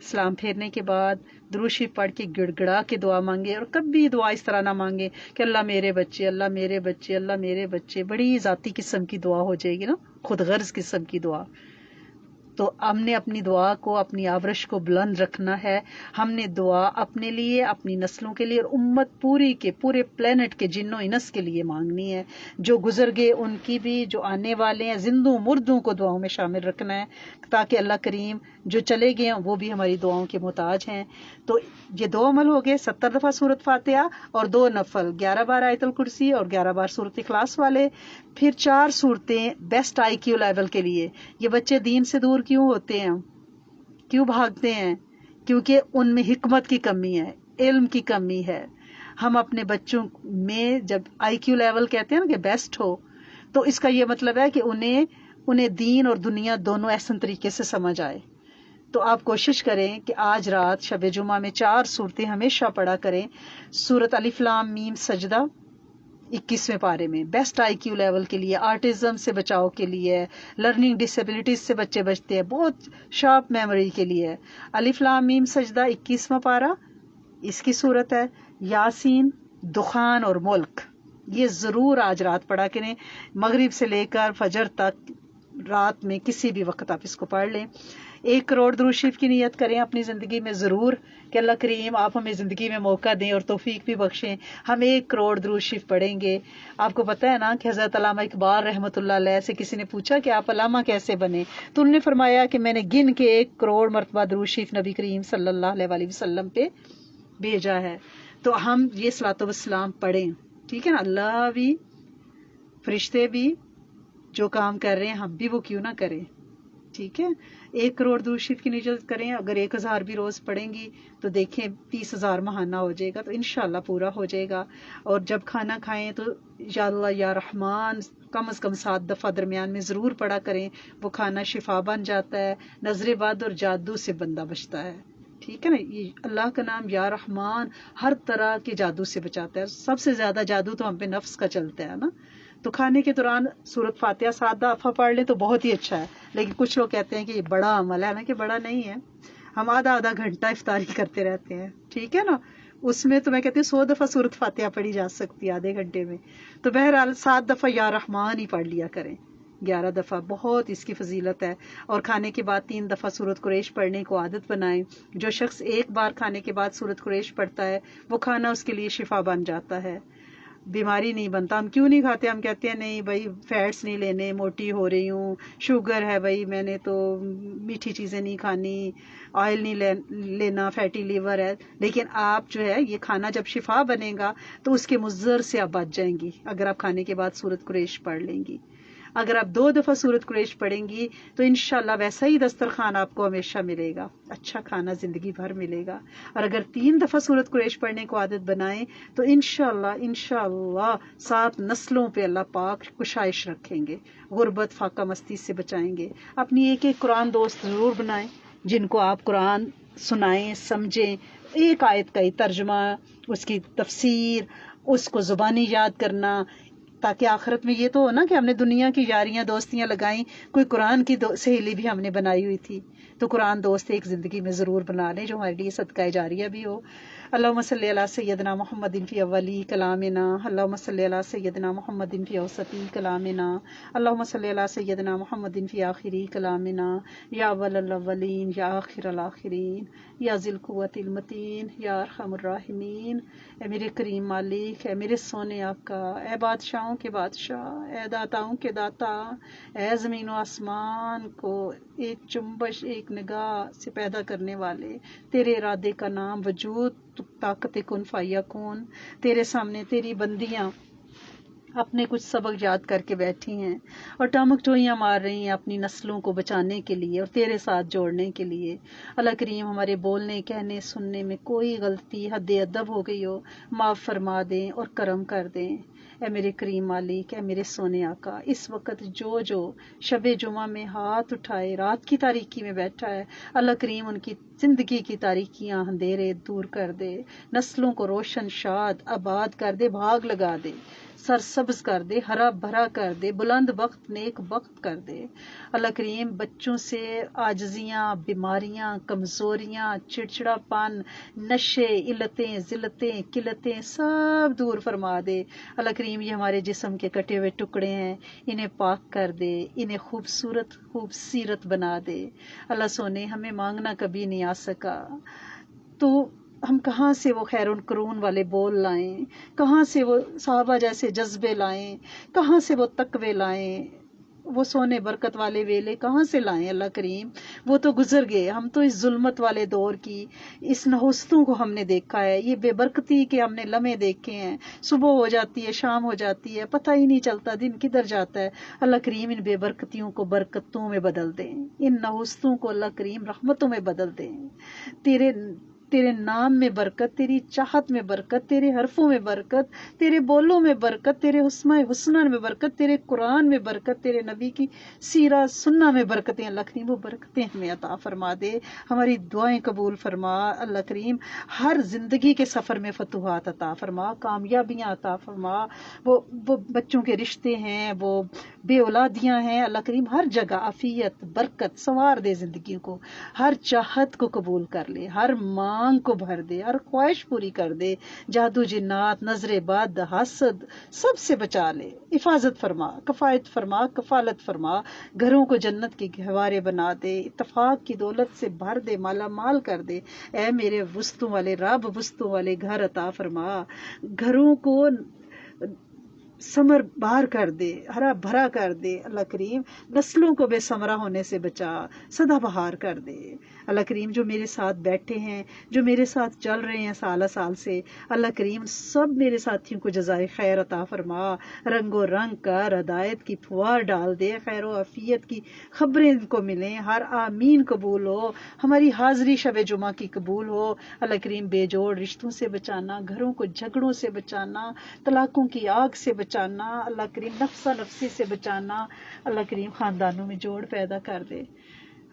سلام پھیرنے کے بعد درود شریف پڑھ کے گڑ گڑا کے دعا مانگے. اور کبھی دعا اس طرح نہ مانگے کہ اللہ میرے بچے، اللہ میرے بچے، اللہ میرے بچے. بڑی ذاتی قسم کی دعا ہو جائے گی نا، خود غرض قسم کی دعا. تو ہم نے اپنی دعا کو، اپنی آورش کو بلند رکھنا ہے. ہم نے دعا اپنے لیے، اپنی نسلوں کے لیے اور امت پوری کے پورے پلینٹ کے جن و انس کے لیے مانگنی ہے. جو گزر گئے ان کی بھی، جو آنے والے ہیں، زندوں مردوں کو دعاؤں میں شامل رکھنا ہے، تاکہ اللہ کریم جو چلے گئے ہیں وہ بھی ہماری دعاؤں کے محتاج ہیں. تو یہ 2 عمل ہو گئے، 70 دفعہ سورۃ فاتحہ اور 2 نفل، 11 بار آیت الکرسی اور 11 بار سورۃ اخلاص والے. پھر 4 صورتیں بیسٹ آئی کیو لیول کے لیے. یہ بچے دین سے دور کیوں ہوتے ہیں، کیوں بھاگتے ہیں؟ کیونکہ ان میں حکمت کی کمی ہے، علم کی کمی ہے. ہم اپنے بچوں میں جب آئی کیو لیول کہتے ہیں نا کہ بیسٹ ہو، تو اس کا یہ مطلب ہے کہ انہیں دین اور دنیا دونوں احسن طریقے سے سمجھ آئے. تو آپ کوشش کریں کہ آج رات شب جمعہ میں 4 صورتیں ہمیشہ پڑھا کریں. سورت الف لام میم سجدہ 21ویں پارے میں بیسٹ آئی کیو لیول کے لیے، آرٹزم سے بچاؤ کے لیے، لرننگ ڈسیبلٹیز سے بچے بچتے ہیں، بہت شارپ میموری کے لیے. الف لام میم سجدہ 21واں پارا اس کی صورت ہے. یاسین، دخان اور ملک، یہ ضرور آج رات پڑھا کریں. مغرب سے لے کر فجر تک رات میں کسی بھی وقت آپ اس کو پڑھ لیں. 1 کروڑ درود شریف کی نیت کریں اپنی زندگی میں ضرور کہ اللہ کریم آپ ہمیں زندگی میں موقع دیں اور توفیق بھی بخشیں. ہم 1 کروڑ درود شریف پڑھیں گے. آپ کو پتہ ہے نا کہ حضرت علامہ اقبال رحمۃ اللہ علیہ سے کسی نے پوچھا کہ آپ علامہ کیسے بنے، تو انہوں نے فرمایا کہ میں نے گن کے 1 کروڑ مرتبہ درود شریف نبی کریم صلی اللہ علیہ وسلم پہ بھیجا ہے. تو ہم یہ صلاۃ والسلام پڑھیں، ٹھیک ہے نا. اللہ بھی فرشتے بھی جو کام کر رہے ہیں ہم بھی وہ کیوں نہ کریں، ٹھیک ہے. 1 کروڑ درود شریف کی نیت کریں. اگر 1000 بھی روز پڑھیں گی تو دیکھیں 30,000 ماہانہ ہو جائے گا، تو انشاءاللہ پورا ہو جائے گا. اور جب کھانا کھائیں تو یا اللہ یا رحمان کم از کم 7 دفعہ درمیان میں ضرور پڑھا کریں. وہ کھانا شفا بن جاتا ہے، نظر بد اور جادو سے بندہ بچتا ہے، ٹھیک ہے نا. یہ اللہ کا نام یا رحمان ہر طرح کے جادو سے بچاتا ہے. سب سے زیادہ جادو تو ہم پہ نفس کا چلتا ہے نا. تو کھانے کے دوران سورت فاتحہ 7 دفعہ پڑھ لیں تو بہت ہی اچھا ہے. لیکن کچھ لوگ کہتے ہیں کہ یہ بڑا عمل ہے نا، کہ بڑا نہیں ہے. ہم آدھا گھنٹہ افطاری کرتے رہتے ہیں، ٹھیک ہے نا. اس میں تو میں کہتی ہوں 100 دفعہ سورت فاتحہ پڑھی جا سکتی ہے آدھے گھنٹے میں. تو بہرحال 7 دفعہ یا رحمان ہی پڑھ لیا کریں، 11 دفعہ بہت اس کی فضیلت ہے. اور کھانے کے بعد 3 دفعہ سورت قریش پڑھنے کو عادت بنائیں. جو شخص ایک بار کھانے کے بعد سورت قریش پڑھتا ہے وہ کھانا اس کے لیے شفا بن جاتا ہے، بیماری نہیں بنتا. ہم کیوں نہیں کھاتے؟ ہم کہتے ہیں نہیں بھائی فیٹس نہیں لینے، موٹی ہو رہی ہوں، شوگر ہے بھائی، میں نے تو میٹھی چیزیں نہیں کھانی، آئل نہیں لینا، فیٹی لیور ہے. لیکن آپ جو ہے یہ کھانا جب شفا بنے گا تو اس کے مضر سے آپ بچ جائیں گی اگر آپ کھانے کے بعد سورت قریش پڑھ لیں گی. اگر آپ 2 دفعہ سورت قریش پڑھیں گی تو انشاءاللہ ویسا ہی دسترخوان آپ کو ہمیشہ ملے گا، اچھا کھانا زندگی بھر ملے گا. اور اگر 3 دفعہ سورت قریش پڑھنے کو عادت بنائیں تو انشاءاللہ 7 نسلوں پہ اللہ پاک کشائش رکھیں گے، غربت فاقہ مستی سے بچائیں گے. اپنی ایک قرآن دوست ضرور بنائیں جن کو آپ قرآن سنائیں، سمجھیں، ایک آیت کا ہی ترجمہ، اس کی تفسیر، اس کو زبانی یاد کرنا، تاکہ آخرت میں یہ تو ہو نا کہ ہم نے دنیا کی یاریاں دوستیاں لگائیں، کوئی قرآن کی سہیلی بھی ہم نے بنائی ہوئی تھی. تو قرآن دوست ایک زندگی میں ضرور بنا لیں جو ہمارے لیے صدقہ جاریہ بھی ہو. اللہم صلی علی سیدنا محمد فی اولی کلامنا، اللہم صلی علی سیدنا محمد فی اوسطی کلامنا، اللہم صلی علی سیدنا محمد فی آخری کلامنا، یا اول الاولین یا آخر الاخرین یا ذی القوۃ المتین یا ارحم الراحمین. اے میرے کریم مالک، اے میرے سونے آقا، اے بادشاہوں کے بادشاہ، اے داتاؤں کے داتا، اے زمین و آسمان کو ایک چنبش ایک نگاہ سے پیدا کرنے والے، تیرے ارادے کا نام وجود، طاقت کن فیکون. تیرے سامنے تیری بندیاں اپنے کچھ سبق یاد کر کے بیٹھی ہیں اور ٹامک ٹوئیاں مار رہی ہیں اپنی نسلوں کو بچانے کے لیے اور تیرے ساتھ جوڑنے کے لیے. اللہ کریم ہمارے بولنے، کہنے، سننے میں کوئی غلطی حد ادب ہو گئی ہو معاف فرما دیں اور کرم کر دیں. اے میرے کریم مالک، اے میرے سونے آقا، اس وقت جو شب جمعہ میں ہاتھ اٹھائے رات کی تاریکی میں بیٹھا ہے، اللہ کریم ان کی زندگی کی تاریکیاں اندھیرے دور کر دے، نسلوں کو روشن شاد آباد کر دے، بھاگ لگا دے، سرسبز کر دے، ہرا بھرا کر دے، بلند بخت نیک بخت کر دے. اللہ کریم بچوں سے عاجزیاں، بیماریاں، کمزوریاں، چڑچڑا پن، نشے، علتیں، ذلتیں، قلتیں سب دور فرما دے. اللہ کریم یہ ہمارے جسم کے کٹے ہوئے ٹکڑے ہیں، انہیں پاک کر دے، انہیں خوبصورت بنا دے. اللہ سونے ہمیں مانگنا کبھی نہیں آ سکا تو ہم کہاں سے وہ خیر قرون والے بول لائیں، کہاں سے وہ صحابہ جیسے جذبے لائیں، کہاں سے وہ تقوی لائیں، وہ سونے برکت والے ویلے کہاں سے لائیں. اللہ کریم وہ تو گزر گئے، ہم تو اس ظلمت والے دور کی اس نحوستوں کو ہم نے دیکھا ہے، یہ بے برکتی کے ہم نے لمحے دیکھے ہیں. صبح ہو جاتی ہے، شام ہو جاتی ہے، پتہ ہی نہیں چلتا دن کدھر جاتا ہے. اللہ کریم ان بے برکتیوں کو برکتوں میں بدل دیں، ان نحوستوں کو اللہ کریم رحمتوں میں بدل دیں. تیرے تیرے نام میں برکت، تیری چاہت میں برکت، تیرے حرفوں میں برکت، تیرے بولوں میں برکت، تیرے اسماء حسنہ میں برکت، تیرے قرآن میں برکت، تیرے نبی کی سیرت سننا میں برکتیں اللہ کریم، وہ برکتیں ہمیں عطا فرما دے، ہماری دعائیں قبول فرما اللہ کریم، ہر زندگی کے سفر میں فتوحات عطا فرما، کامیابیاں عطا فرما، وہ بچوں کے رشتے ہیں، وہ بے اولادیاں ہیں اللہ کریم، ہر جگہ عافیت برکت سنوار دے زندگی کو، ہر چاہت کو قبول کر لے، ہر مانگ کو بھر دے، ہر خواہش پوری کر دے، جادو جنات نظر بد حسد سب سے بچا لے، حفاظت فرما، کفایت فرما، کفالت فرما، گھروں کو جنت کے گہوارے بنا دے، اتفاق کی دولت سے بھر دے، مالا مال کر دے، اے میرے وسطوں والے رب، وسطوں والے گھر عطا فرما، گھروں کو ثمر بار کر دے، ہرا بھرا کر دے اللہ کریم، نسلوں کو بے ثمرہ ہونے سے بچا، سدا بہار کر دے اللہ کریم، جو میرے ساتھ بیٹھے ہیں، جو میرے ساتھ چل رہے ہیں سالہ سال سے اللہ کریم، سب میرے ساتھیوں کو جزائے خیر عطا فرما، رنگ و رنگ کر ہدایت کی پھوار ڈال دے، خیر و عافیت کی خبریں ان کو ملیں، ہر آمین قبول ہو، ہماری حاضری شب جمعہ کی قبول ہو اللہ کریم، بے جوڑ رشتوں سے بچانا، گھروں کو جھگڑوں سے بچانا، طلاقوں کی آگ سے بچانا اللہ کریم، نفسا نفسی سے بچانا اللہ کریم، خاندانوں میں جوڑ پیدا کر دے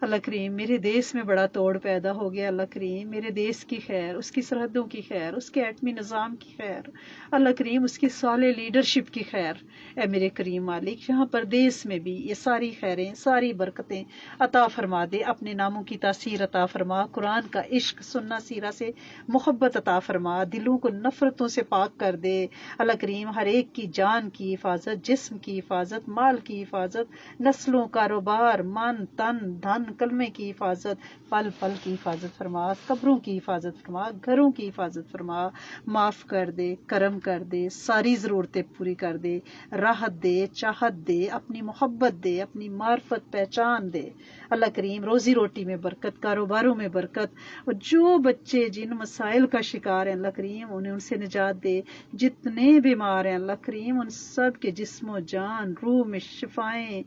اللہ کریم، میرے دیس میں بڑا توڑ پیدا ہو گیا اللہ کریم، میرے دیس کی خیر، اس کی سرحدوں کی خیر، اس کے ایٹمی نظام کی خیر اللہ کریم، اس کی صالح لیڈرشپ کی خیر، اے میرے کریم مالک، یہاں پردیس میں بھی یہ ساری خیریں ساری برکتیں عطا فرما دے، اپنے ناموں کی تاثیر عطا فرما، قرآن کا عشق سننا سیرہ سے محبت عطا فرما، دلوں کو نفرتوں سے پاک کر دے اللہ کریم، ہر ایک کی جان کی حفاظت، جسم کی حفاظت، مال کی حفاظت، نسلوں، کاروبار، من تن دھن کلمے کی حفاظت، پل پل کی حفاظت فرما، قبروں کی حفاظت فرما، گھروں کی حفاظت فرما، معاف کر دے، کرم کر دے، ساری ضرورتیں پوری کر دے، راحت دے، چاہت دے، اپنی محبت دے، اپنی معرفت پہچان دے اللہ کریم، روزی روٹی میں برکت، کاروباروں میں برکت، اور جو بچے جن مسائل کا شکار ہیں اللہ کریم، انہیں ان سے نجات دے، جتنے بیمار ہیں اللہ کریم، ان سب کے جسم و جان روح میں شفائیں،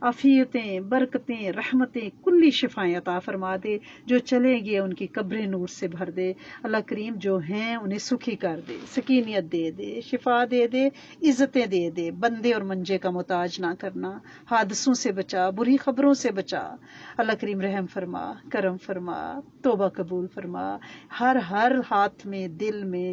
عافیتیں، برکتیں، رحمتیں، کلی شفائیں عطا فرما دے، جو چلیں گے ان کی قبریں نور سے بھر دے اللہ کریم، جو ہیں انہیں سکھی کر دے، سکینیت دے دے، شفا دے دے، عزتیں دے دے، بندے اور منجے کا محتاج نہ کرنا، حادثوں سے بچا، بری خبروں سے بچا اللہ کریم، رحم فرما، کرم فرما، توبہ قبول فرما، ہر ہاتھ میں، دل میں،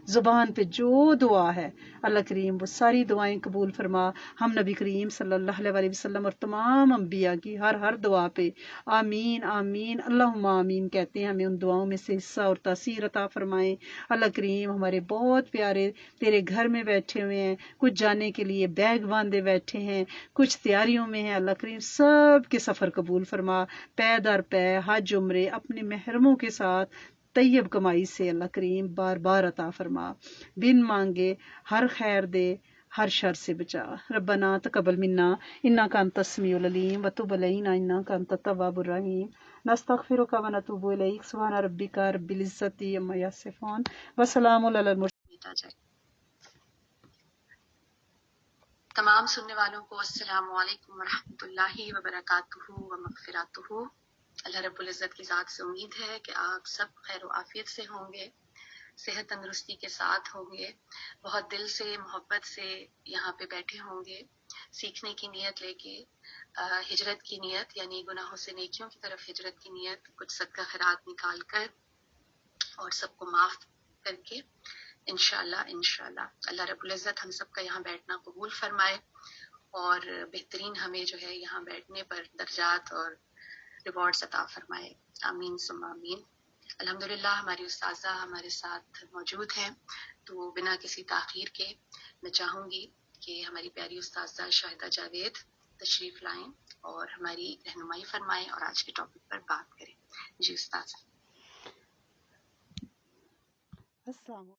زبان پہ جو دعا ہے اللہ کریم، وہ ساری دعائیں قبول فرما، ہم نبی کریم صلی اللہ علیہ وسلم اور تمام انبیاء کی ہر دعا پہ آمین آمین اللہم آمین کہتے ہیں، ہمیں ان دعاؤں میں سے حصہ اور تاثیر عطا فرمائیں اللہ کریم، ہمارے بہت پیارے تیرے گھر میں بیٹھے ہوئے ہیں، کچھ جانے کے لیے بیگ باندھے بیٹھے ہیں، کچھ تیاریوں میں ہیں اللہ کریم، سب کے سفر قبول فرما، پے در پے حج عمرے اپنے محرموں کے ساتھ طیب کمائی سے اللہ کریم بار بار عطا فرما، بن مانگے ہر خیر دے، ہر شر سے بچا، ربنا تقبل منا انک انت السمیع العلیم وتب علینا انک انت التواب الرحیم، نستغفرک ونتوب الیک، سبحان ربک رب العزۃ عما یصفون وسلام علی المرسلین۔ تمام سننے والوں کو السلام علیکم ورحمۃ اللہ وبرکاتہ و مغفراتہ۔ اللہ رب العزت کی ذات سے امید ہے کہ آپ سب خیر و عافیت سے ہوں گے، صحت تندرستی کے ساتھ ہوں گے، بہت دل سے محبت سے یہاں پہ بیٹھے ہوں گے، سیکھنے کی نیت لے کے، ہجرت کی نیت یعنی گناہوں سے نیکیوں کی طرف ہجرت کی نیت، کچھ صدقہ خیرات نکال کر اور سب کو معاف کر کے انشاءاللہ اللہ رب العزت ہم سب کا یہاں بیٹھنا قبول فرمائے، اور بہترین ہمیں جو ہے یہاں بیٹھنے پر درجات اور ریوارڈز عطا فرمائے، آمین ثم آمین۔ الحمدللہ ہماری استاذہ ہمارے ساتھ موجود ہیں، تو بنا کسی تاخیر کے میں چاہوں گی کہ ہماری پیاری استاذہ شاہدہ جاوید تشریف لائیں اور ہماری رہنمائی فرمائیں اور آج کے ٹاپک پر بات کریں۔ جی استاذہ۔ السلام